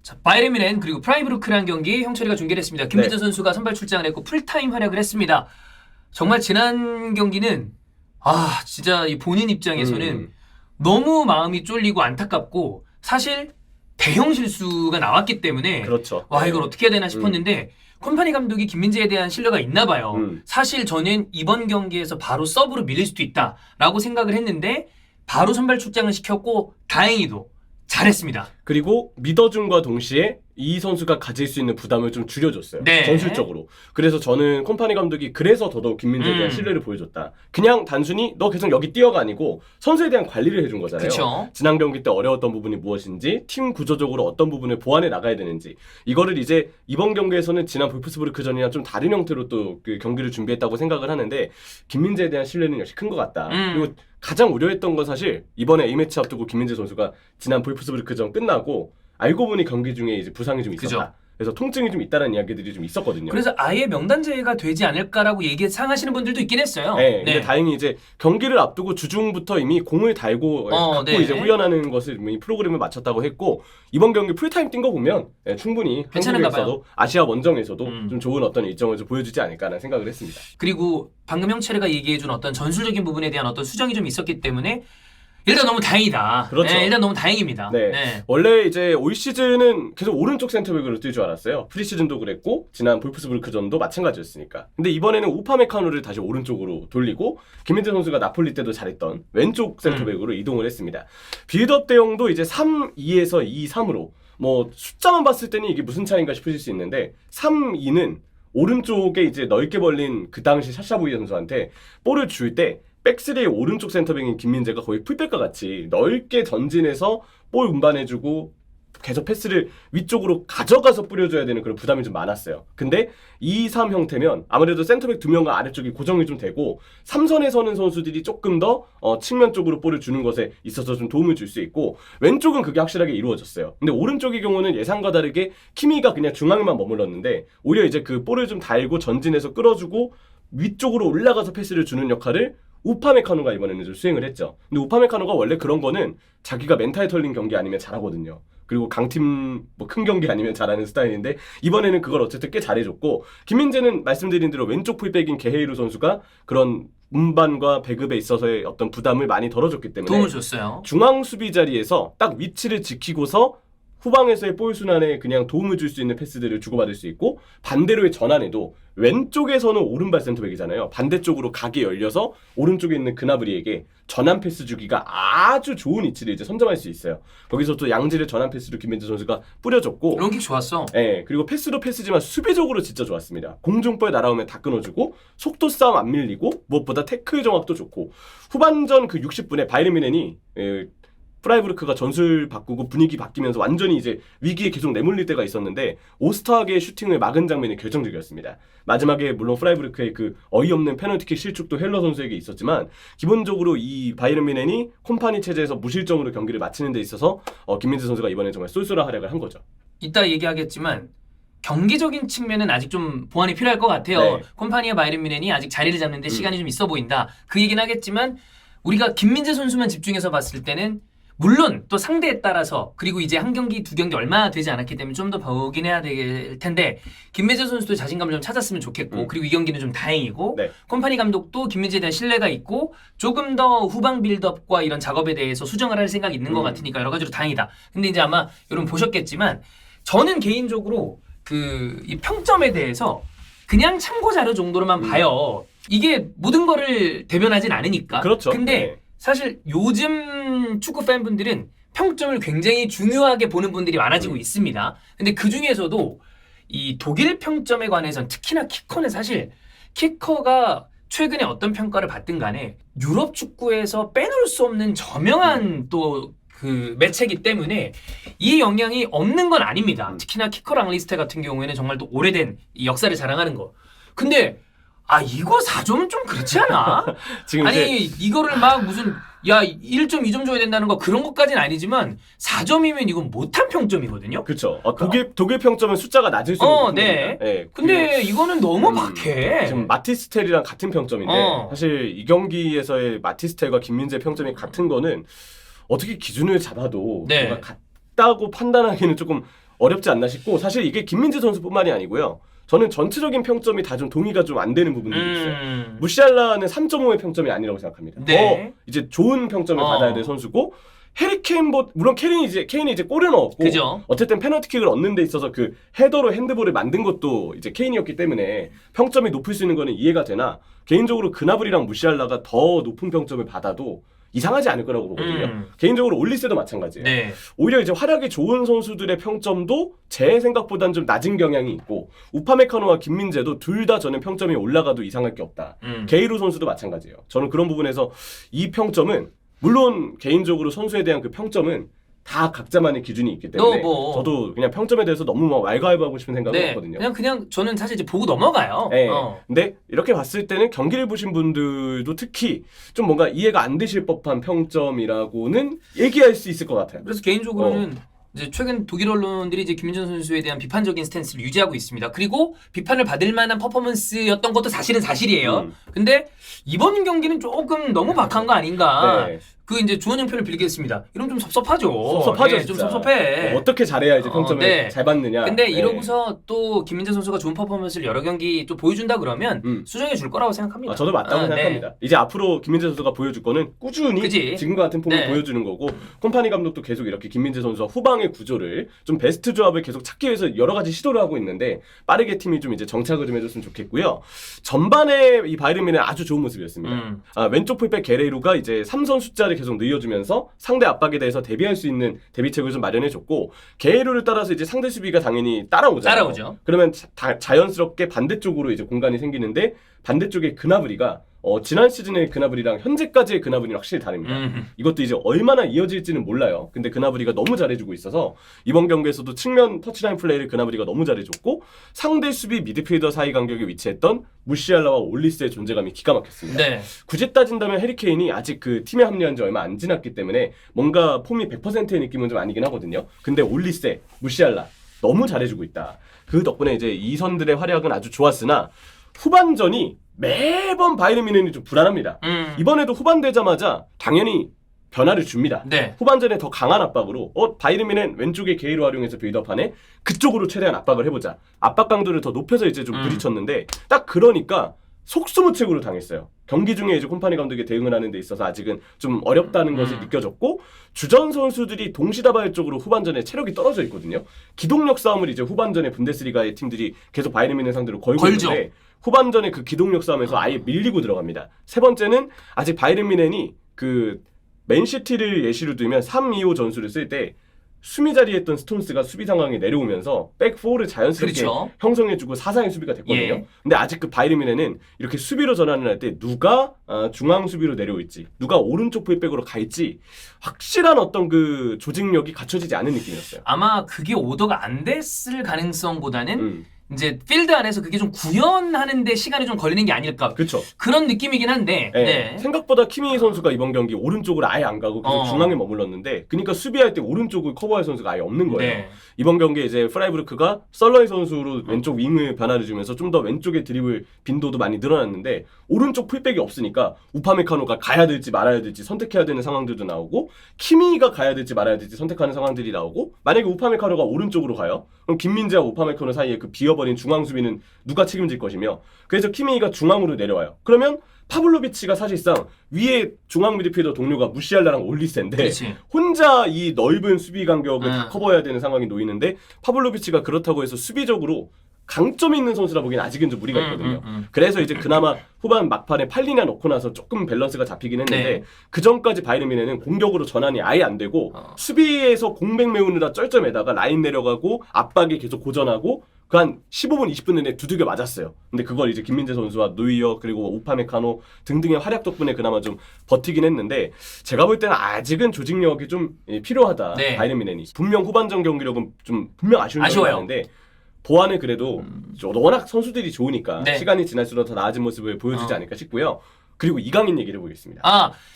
자, 바이에른 뮌헨 그리고 프라이부르크라는 경기 형철이가 중계했습니다. 김민재 선수가 선발 출장을 했고 풀타임 활약을 했습니다. 정말 지난 경기는 진짜 이 본인 입장에서는 너무 마음이 쫄리고 안타깝고 사실 대형 실수가 나왔기 때문에 그렇죠. 와 이걸 어떻게 해야 되나 싶었는데 콤파니 감독이 김민재에 대한 신뢰가 있나 봐요. 사실 저는 이번 경기에서 바로 서브로 밀릴 수도 있다라고 생각을 했는데 바로 선발 출장을 시켰고 다행히도 잘했습니다. 그리고 믿어줌과 동시에 이 선수가 가질 수 있는 부담을 좀 줄여줬어요. 네. 전술적으로. 그래서 저는 콤파니 감독이 그래서 더더욱 김민재에 대한 신뢰를 보여줬다. 그냥 단순히 너 계속 여기 뛰어가 아니고 선수에 대한 관리를 해준 거잖아요. 그쵸. 지난 경기 때 어려웠던 부분이 무엇인지 팀 구조적으로 어떤 부분을 보완해 나가야 되는지 이거를 이제 이번 경기에서는 지난 볼프스부르크전이랑 좀 다른 형태로 또 그 경기를 준비했다고 생각을 하는데 김민재에 대한 신뢰는 역시 큰 것 같다. 그리고 가장 우려했던 건 사실 이번에 A매치 앞두고 김민재 선수가 지난 볼프스부르크전 끝나고 알고 보니 경기 중에 이제 부상이 좀 있었다. 그죠. 그래서 통증이 좀 있다는 이야기들이 좀 있었거든요. 그래서 아예 명단제가 되지 않을까라고 상하시는 분들도 있긴 했어요. 네. 근데 다행히 이제 경기를 앞두고 주중부터 이미 공을 달고 갖고 이제 훈련하는 것을 이미 프로그램을 마쳤다고 했고 이번 경기 풀타임 뛴 거 보면 충분히 한국에서도 아시아 원정에서도 좀 좋은 어떤 일정을 좀 보여주지 않을까라는 생각을 했습니다. 그리고 방금 형철이가 얘기해준 어떤 전술적인 부분에 대한 어떤 수정이 좀 있었기 때문에 일단 너무 다행이다. 그렇죠. 네, 일단 너무 다행입니다. 네. 네. 원래 이제 올 시즌은 계속 오른쪽 센터백으로 뛸 줄 알았어요. 프리시즌도 그랬고 지난 볼프스부르크전도 마찬가지였으니까. 근데 이번에는 우파메카노를 다시 오른쪽으로 돌리고 김민재 선수가 나폴리 때도 잘했던 왼쪽 센터백으로 이동을 했습니다. 빌드업 대용도 이제 3-2에서 2-3으로 뭐 숫자만 봤을 때는 이게 무슨 차이인가 싶으실 수 있는데 3-2는 오른쪽에 이제 넓게 벌린 그 당시 샤샤부이 선수한테 볼을 줄 때 백스리의 오른쪽 센터백인 김민재가 거의 풀백과 같이 넓게 전진해서 볼 운반해주고 계속 패스를 위쪽으로 가져가서 뿌려줘야 되는 그런 부담이 좀 많았어요. 근데 2-3 형태면 아무래도 센터백 2명과 아래쪽이 고정이 좀 되고 3선에 서는 선수들이 조금 더 측면 쪽으로 볼을 주는 것에 있어서 좀 도움을 줄 수 있고 왼쪽은 그게 확실하게 이루어졌어요. 근데 오른쪽의 경우는 예상과 다르게 키미가 그냥 중앙에만 머물렀는데 오히려 이제 그 볼을 좀 달고 전진해서 끌어주고 위쪽으로 올라가서 패스를 주는 역할을 우파메카노가 이번에는 좀 수행을 했죠. 근데 우파메카노가 원래 그런 거는 자기가 멘탈 털린 경기 아니면 잘하거든요. 그리고 강팀 뭐 큰 경기 아니면 잘하는 스타일인데 이번에는 그걸 어쨌든 꽤 잘해줬고 김민재는 말씀드린 대로 왼쪽 풀백인 게헤이루 선수가 그런 운반과 배급에 있어서의 어떤 부담을 많이 덜어줬기 때문에 도움을 줬어요. 중앙 수비 자리에서 딱 위치를 지키고서 후방에서의 볼 순환에 그냥 도움을 줄 수 있는 패스들을 주고받을 수 있고 반대로의 전환에도 왼쪽에서는 오른발 센터백이잖아요. 반대쪽으로 각이 열려서 오른쪽에 있는 그나브리에게 전환 패스 주기가 아주 좋은 위치를 이제 선점할 수 있어요. 거기서 또 양질의 전환 패스를 김민재 선수가 뿌려줬고 롱킥 좋았어. 네, 그리고 패스도 패스지만 수비적으로 진짜 좋았습니다. 공중볼 날아오면 다 끊어주고 속도 싸움 안 밀리고 무엇보다 태클 정확도 좋고 후반전 그 60분에 바이에른 뮌헨이 프라이부르크가 전술 바꾸고 분위기 바뀌면서 완전히 이제 위기에 계속 내몰릴 때가 있었는데 오스타하게의 슈팅을 막은 장면이 결정적이었습니다. 마지막에 물론 프라이부르크의 그 어이없는 페널티킥 실축도 헬러 선수에게 있었지만 기본적으로 이 바이에른 뮌헨이 콤파니 체제에서 무실점으로 경기를 마치는 데 있어서 김민재 선수가 이번에 정말 쏠쏠한 활약을 한 거죠. 이따 얘기하겠지만 경기적인 측면은 아직 좀 보완이 필요할 것 같아요. 네. 콤파니와 바이에른 뮌헨이 아직 자리를 잡는 데 시간이 좀 있어 보인다. 그 얘기는 하겠지만 우리가 김민재 선수만 집중해서 봤을 때는 물론 또 상대에 따라서 그리고 이제 한 경기 두 경기 얼마 되지 않았기 때문에 좀 더 보긴 해야 될 텐데 김민재 선수도 자신감을 좀 찾았으면 좋겠고 그리고 이 경기는 좀 다행이고 네. 콤파니 감독도 김민재에 대한 신뢰가 있고 조금 더 후방 빌드업과 이런 작업에 대해서 수정을 할 생각이 있는 것 같으니까 여러 가지로 다행이다. 근데 이제 아마 여러분 보셨겠지만 저는 개인적으로 이 평점에 대해서 그냥 참고 자료 정도로만 봐요. 이게 모든 거를 대변하진 않으니까. 그렇죠. 근데 네. 사실 요즘 축구 팬분들은 평점을 굉장히 중요하게 보는 분들이 많아지고 있습니다. 근데 그 중에서도 이 독일 평점에 관해서는 특히나 키커는 사실 키커가 최근에 어떤 평가를 받든 간에 유럽 축구에서 빼놓을 수 없는 저명한 또 그 매체이기 때문에 이 영향이 없는 건 아닙니다. 특히나 키커 랑리스트 같은 경우에는 정말 또 오래된 이 역사를 자랑하는 거. 근데 아 이거 4점은 좀 그렇지 않아? 지금 아니 이제 이거를 막 무슨 야 1점 2점 줘야 된다는 거 그런 것까지는 아니지만 4점이면 이건 못한 평점이거든요. 그렇죠. 독일 평점은 숫자가 낮을 수 있는 네. 네. 근데 이거는 너무 박해. 지금 마티스텔이랑 같은 평점인데 사실 이 경기에서의 마티스텔과 김민재 평점이 같은 거는 어떻게 기준을 잡아도 네. 뭔가 같다고 판단하기는 조금 어렵지 않나 싶고 사실 이게 김민재 선수뿐만이 아니고요. 저는 전체적인 평점이 다 좀 동의가 좀 안 되는 부분들이 있어요. 무시알라는 3.5의 평점이 아니라고 생각합니다. 네. 더 이제 좋은 평점을 받아야 될 선수고 해리 케인 물론 케인이 이제 골을 넣었고 그죠. 어쨌든 페널티킥을 얻는 데 있어서 그 헤더로 핸드볼을 만든 것도 이제 케인이었기 때문에 평점이 높을 수 있는 거는 이해가 되나 개인적으로 그나브리랑 무시알라가 더 높은 평점을 받아도 이상하지 않을 거라고 보거든요. 개인적으로 올리세도 마찬가지예요. 네. 오히려 이제 활약이 좋은 선수들의 평점도 제 생각보다는 좀 낮은 경향이 있고 우파메카노와 김민재도 둘 다 저는 평점이 올라가도 이상할 게 없다. 게이루 선수도 마찬가지예요. 저는 그런 부분에서 이 평점은 물론 개인적으로 선수에 대한 그 평점은 다 각자만의 기준이 있기 때문에 저도 그냥 평점에 대해서 너무 막 왈가왈부하고 싶은 생각은 없거든요. 그냥 저는 사실 이제 보고 넘어가요. 네. 근데 이렇게 봤을 때는 경기를 보신 분들도 특히 좀 뭔가 이해가 안 되실 법한 평점이라고는 얘기할 수 있을 것 같아요. 그래서 개인적으로는 이제 최근 독일 언론들이 이제 김민재 선수에 대한 비판적인 스탠스를 유지하고 있습니다. 그리고 비판을 받을 만한 퍼포먼스였던 것도 사실은 사실이에요. 근데 이번 경기는 조금 너무 박한 거 아닌가. 네. 그 이제 주원영 표를 빌리겠습니다. 이러면 좀 섭섭하죠. 섭섭하죠. 좀 섭섭해. 어떻게 잘해야 이제 평점을 잘 받느냐. 근데 이러고서 또 김민재 선수가 좋은 퍼포먼스를 여러 경기 또 보여준다 그러면 수정해 줄 거라고 생각합니다. 저도 맞다고 생각합니다. 이제 앞으로 김민재 선수가 보여줄 거는 꾸준히 지금과 같은 폼을 보여주는 거고 콤파니 감독도 계속 이렇게 김민재 선수와 후방의 구조를 좀 베스트 조합을 계속 찾기 위해서 여러 가지 시도를 하고 있는데 빠르게 팀이 좀 이제 정착을 좀 해줬으면 좋겠고요. 전반에 이 바이에른 뮌헨은 아주 좋은 모습이었습니다. 왼쪽 풀백 게레이루가 이제 3선 숫자를 계속 늘려주면서 상대 압박에 대해서 대비할 수 있는 대비책을 좀 마련해줬고 게레이루를 따라서 이제 상대 수비가 당연히 따라오죠. 그러면 자연스럽게 반대쪽으로 이제 공간이 생기는데 반대쪽에 그나브리가 지난 시즌의 그나브리랑 현재까지의 그나브리는 확실히 다릅니다. 이것도 이제 얼마나 이어질지는 몰라요. 근데 그나브리가 너무 잘해주고 있어서 이번 경기에서도 측면 터치라인 플레이를 그나브리가 너무 잘해줬고 상대 수비 미드필더 사이 간격에 위치했던 무시알라와 올리스의 존재감이 기가 막혔습니다. 굳이 따진다면 해리 케인이 아직 그 팀에 합류한 지 얼마 안 지났기 때문에 뭔가 폼이 100%의 느낌은 좀 아니긴 하거든요. 근데 올리스, 무시알라 너무 잘해주고 있다. 그 덕분에 이제 이 선들의 활약은 아주 좋았으나 후반전이 매번 바이에른 뮌헨이 좀 불안합니다. 이번에도 후반 되자마자 당연히 변화를 줍니다. 후반전에 더 강한 압박으로 바이에른 뮌헨 왼쪽에 게이로 활용해서 빌드업하네. 그쪽으로 최대한 압박을 해보자. 압박 강도를 더 높여서 이제 좀 부딪혔는데 딱 그러니까 속수무책으로 당했어요. 경기 중에 이제 콤파니 감독이 대응을 하는 데 있어서 아직은 좀 어렵다는 것이 느껴졌고 주전 선수들이 동시다발적으로 후반전에 체력이 떨어져 있거든요. 기동력 싸움을 이제 후반전에 분데스리가의 팀들이 계속 바이에른 뮌헨 상대로 걸고 있는데 후반전에 그 기동력 싸움에서 아예 밀리고 들어갑니다. 세 번째는 아직 바이에른 뮌헨이 그 맨시티를 예시로 들면 3-2-5 전술을 쓸 때 수비 자리에 있던 스톤스가 수비 상황에 내려오면서 백4를 자연스럽게 형성해주고 사상의 수비가 됐거든요. 근데 아직 그 바이에른 뮌헨은 이렇게 수비로 전환을 할 때 누가 중앙 수비로 내려올지 누가 오른쪽 풀백으로 갈지 확실한 어떤 그 조직력이 갖춰지지 않은 느낌이었어요. 아마 그게 오더가 안 됐을 가능성보다는 이제 필드 안에서 그게 좀 구현하는데 시간이 좀 걸리는 게 아닐까. 그런 느낌이긴 한데. 생각보다 키미 선수가 이번 경기 오른쪽으로 아예 안 가고 계속 중앙에 머물렀는데, 그러니까 수비할 때 오른쪽을 커버할 선수가 아예 없는 거예요. 이번 경기에 이제 프라이부르크가 썰러이 선수로 왼쪽 윙을 변화를 주면서 좀 더 왼쪽에 드리블 빈도도 많이 늘어났는데 오른쪽 풀백이 없으니까 우파메카노가 가야 될지 말아야 될지 선택해야 되는 상황들도 나오고 키미가 가야 될지 말아야 될지 선택하는 상황들이 나오고, 만약에 우파메카노가 오른쪽으로 가요? 그럼 김민재와 우파메카노 사이에 그 비어버린 중앙 수비는 누가 책임질 것이며, 그래서 키미가 중앙으로 내려와요. 그러면 파블로비치가 사실상 위에 중앙 미드필더 동료가 무시알라랑 올리스인데 혼자 이 넓은 수비 간격을 다 커버해야 되는 상황이 놓이는데, 파블로비치가 그렇다고 해서 수비적으로 강점이 있는 선수라 보기엔 아직은 좀 무리가 있거든요. 그래서 이제 그나마 후반 막판에 팔리냐 넣고 나서 조금 밸런스가 잡히긴 했는데 그 전까지 바이에른 뮌헨은 공격으로 전환이 아예 안 되고 수비에서 공백 메우느라 쩔쩔매다가 라인 내려가고 압박이 계속 고전하고 그 한 15분 20분 내내 두들겨 맞았어요. 근데 그걸 이제 김민재 선수와 노이어 그리고 우파메카노 등등의 활약 덕분에 그나마 좀 버티긴 했는데, 제가 볼 때는 아직은 조직력이 좀 필요하다. 바이에른 뮌헨이 분명 후반전 경기력은 좀 분명 아쉬워요. 보완을 그래도 워낙 선수들이 좋으니까 네. 시간이 지날수록 더 나아진 모습을 보여주지 않을까 싶고요. 그리고 이강인 얘기를 해보겠습니다.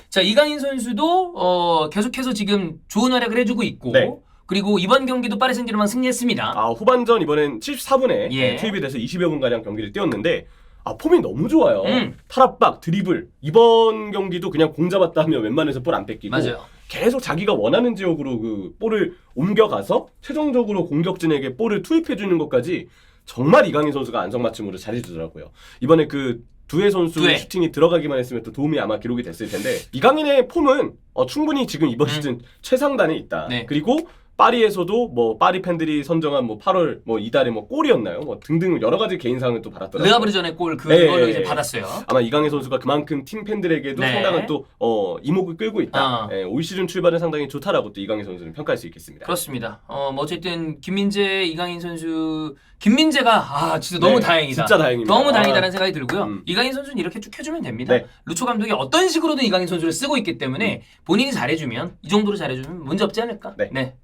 자 이강인 선수도 계속해서 지금 좋은 활약을 해주고 있고 네. 그리고 이번 경기도 파리 생제르맹 승리했습니다. 후반전 이번엔 74분에 예. 투입이 돼서 20여 분가량 경기를 뛰었는데 폼이 너무 좋아요. 음. 탈압박, 드리블. 이번 경기도 그냥 공 잡았다 하면 웬만해서 볼 안 뺏기고 맞아요. 계속 자기가 원하는 지역으로 그 볼을 옮겨가서 최종적으로 공격진에게 볼을 투입해주는 것까지 정말 이강인 선수가 안성맞춤으로 잘해주더라고요. 이번에 그 두에 선수 두에. 슈팅이 들어가기만 했으면 또 도움이 아마 기록이 됐을 텐데 이강인의 폼은 충분히 지금 이번 시즌 최상단에 있다. 네. 그리고 파리에서도 뭐 파리 팬들이 선정한 뭐 8월 뭐 이달에 뭐 골이었나요? 뭐 등등 여러 가지 개인상을 또 받았더라고요. 르하브르전의 골 그걸로 이제 받았어요. 아마 이강인 선수가 그만큼 팀 팬들에게도 네. 상당한 또 이목을 끌고 있다. 올 시즌 출발은 상당히 좋다라고 또 이강인 선수는 평가할 수 있겠습니다. 그렇습니다. 뭐 어쨌든 김민재, 이강인 선수 김민재가 진짜 너무 네, 다행이다. 진짜 다행입니다. 너무 다행이다라는 생각이 들고요. 음. 이강인 선수는 이렇게 쭉 해주면 됩니다. 네. 루초 감독이 어떤 식으로든 이강인 선수를 쓰고 있기 때문에 본인이 잘해주면 이 정도로 잘해주면 문제 없지 않을까. 네. 네.